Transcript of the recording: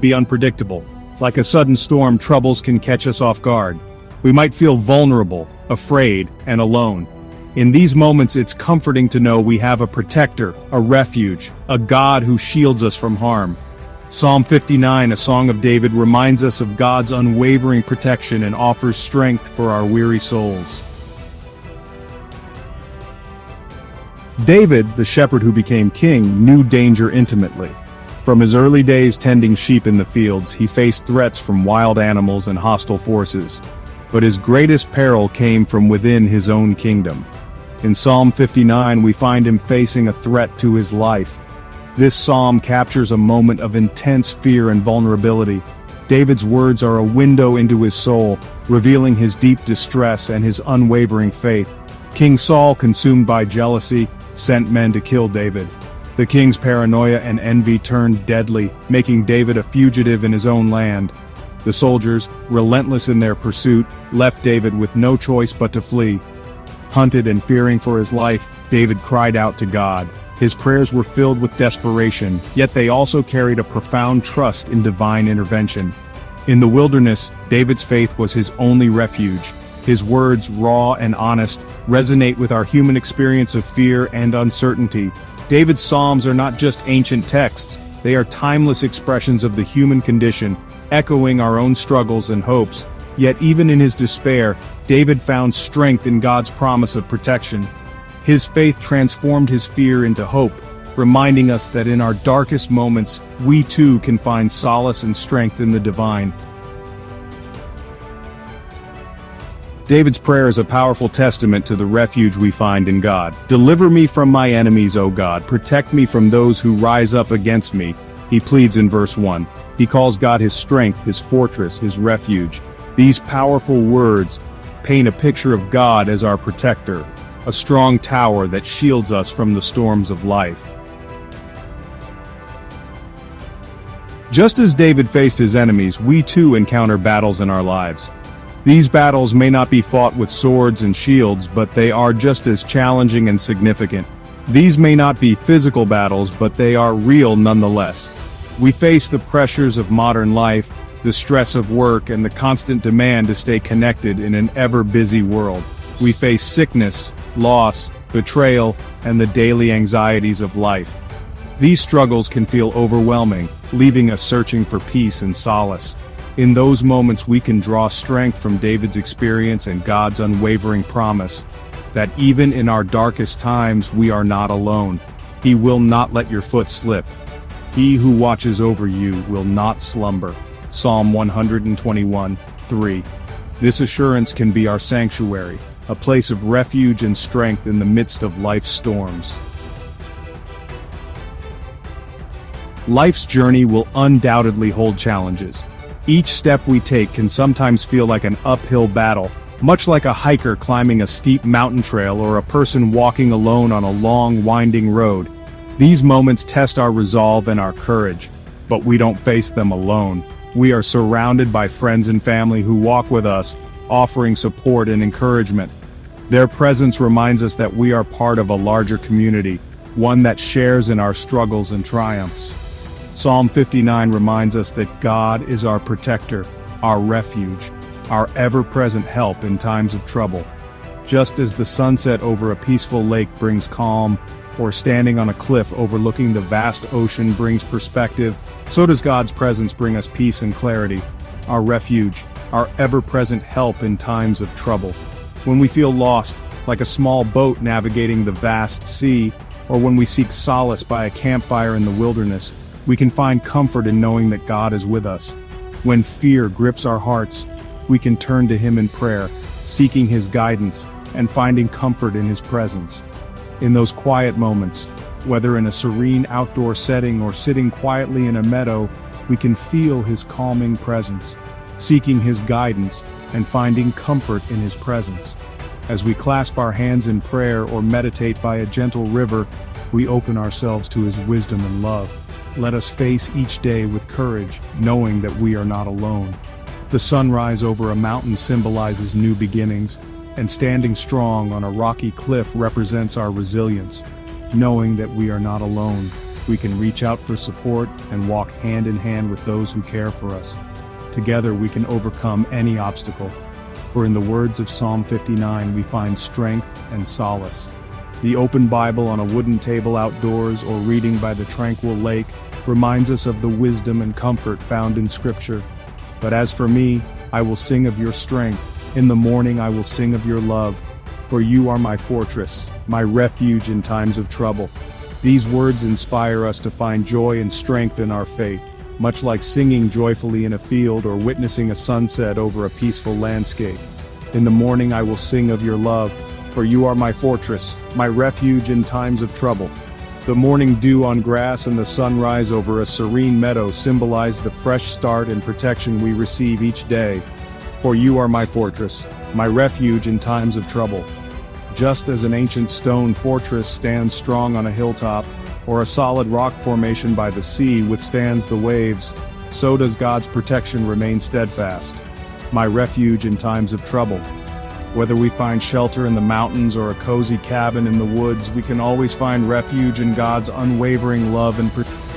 be unpredictable. Like a sudden storm, troubles can catch us off guard. We might feel vulnerable, afraid, and alone. In these moments, it's comforting to know we have a protector, a refuge, a God who shields us from harm. Psalm 59, a song of David, reminds us of God's unwavering protection and offers strength for our weary souls. David, the shepherd who became king, knew danger intimately. From his early days tending sheep in the fields, he faced threats from wild animals and hostile forces. But his greatest peril came from within his own kingdom. In Psalm 59, we find him facing a threat to his life. This psalm captures a moment of intense fear and vulnerability. David's words are a window into his soul, revealing his deep distress and his unwavering faith. King Saul, consumed by jealousy, sent men to kill David. The king's paranoia and envy turned deadly, making David a fugitive in his own land. The soldiers, relentless in their pursuit, left David with no choice but to flee. Hunted and fearing for his life, David cried out to God. His prayers were filled with desperation, yet they also carried a profound trust in divine intervention. In the wilderness, David's faith was his only refuge. His words, raw and honest, resonate with our human experience of fear and uncertainty. David's psalms are not just ancient texts, they are timeless expressions of the human condition, echoing our own struggles and hopes. Yet even in his despair, David found strength in God's promise of protection. His faith transformed his fear into hope, reminding us that in our darkest moments, we too can find solace and strength in the divine. David's prayer is a powerful testament to the refuge we find in God. Deliver me from my enemies, O God, protect me from those who rise up against me, he pleads in verse 1. He calls God his strength, his fortress, his refuge. These powerful words paint a picture of God as our protector, a strong tower that shields us from the storms of life. Just as David faced his enemies, we too encounter battles in our lives. These battles may not be fought with swords and shields, but they are just as challenging and significant. These may not be physical battles, but they are real nonetheless. We face the pressures of modern life, the stress of work, and the constant demand to stay connected in an ever-busy world. We face sickness, loss, betrayal, and the daily anxieties of life. These struggles can feel overwhelming, leaving us searching for peace and solace. In those moments we can draw strength from David's experience and God's unwavering promise that even in our darkest times we are not alone. He will not let your foot slip. He who watches over you will not slumber. Psalm 121:3. This assurance can be our sanctuary, a place of refuge and strength in the midst of life's storms. Life's journey will undoubtedly hold challenges. Each step we take can sometimes feel like an uphill battle, much like a hiker climbing a steep mountain trail or a person walking alone on a long, winding road. These moments test our resolve and our courage, but we don't face them alone. We are surrounded by friends and family who walk with us, offering support and encouragement. Their presence reminds us that we are part of a larger community, one that shares in our struggles and triumphs. Psalm 59 reminds us that God is our protector, our refuge, our ever-present help in times of trouble. Just as the sunset over a peaceful lake brings calm, or standing on a cliff overlooking the vast ocean brings perspective, so does God's presence bring us peace and clarity, our refuge, our ever-present help in times of trouble. When we feel lost, like a small boat navigating the vast sea, or when we seek solace by a campfire in the wilderness, we can find comfort in knowing that God is with us. When fear grips our hearts, we can turn to Him in prayer, seeking His guidance and finding comfort in His presence. In those quiet moments, whether in a serene outdoor setting or sitting quietly in a meadow, we can feel His calming presence, seeking His guidance and finding comfort in His presence. As we clasp our hands in prayer or meditate by a gentle river, we open ourselves to His wisdom and love. Let us face each day with courage, knowing that we are not alone. The sunrise over a mountain symbolizes new beginnings, and standing strong on a rocky cliff represents our resilience, knowing that we are not alone. We can reach out for support and walk hand in hand with those who care for us. Together we can overcome any obstacle. For in the words of Psalm 59 we find strength and solace. The open Bible on a wooden table outdoors or reading by the tranquil lake reminds us of the wisdom and comfort found in Scripture. But as for me, I will sing of your strength. In the morning I will sing of your love. For you are my fortress, my refuge in times of trouble. These words inspire us to find joy and strength in our faith, much like singing joyfully in a field or witnessing a sunset over a peaceful landscape. In the morning I will sing of your love, for you are my fortress, my refuge in times of trouble. The morning dew on grass and the sunrise over a serene meadow symbolize the fresh start and protection we receive each day. For you are my fortress, my refuge in times of trouble. Just as an ancient stone fortress stands strong on a hilltop, or a solid rock formation by the sea withstands the waves, so does God's protection remain steadfast. My refuge in times of trouble. Whether we find shelter in the mountains or a cozy cabin in the woods, we can always find refuge in God's unwavering love and protection.